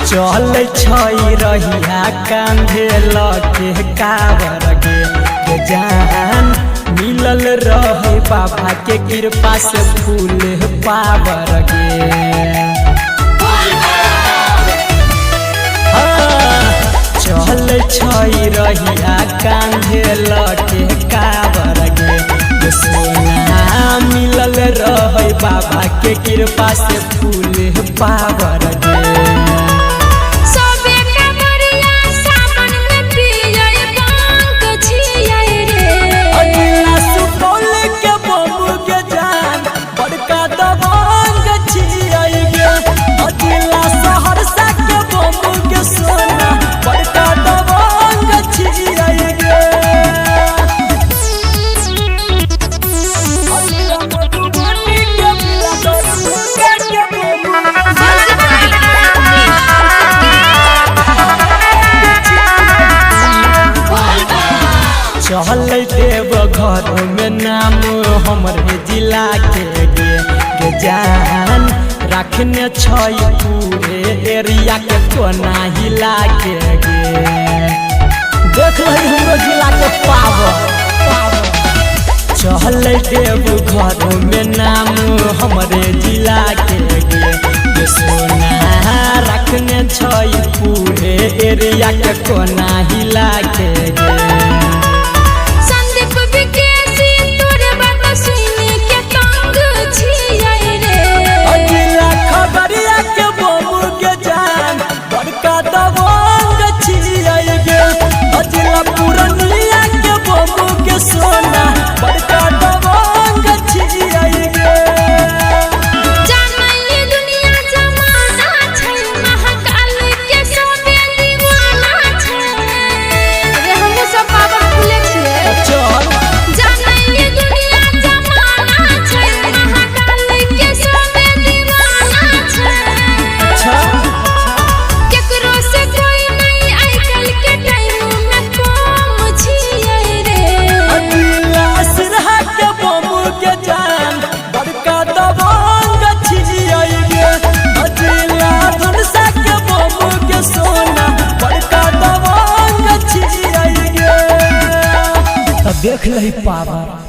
चल रहिया कांधे लगे कावर गे जान मिलल रहे बाबा के कृपा से फूल पावर गे। चल रहिया कांधे लगे कावर गे सोना मिलल रहे बाबा के कृपा से फूल पावर गे। चल देव घर में नाम हमरे जिला के गे जान रखने पूरे एरिया के कोना हिला के गे। देख हमरो जिला के पावर। चल देव घर में नाम हमरे जिला के गे सोना रखने पूरे एरिया के कोना हिला के गे। देख लही पावर।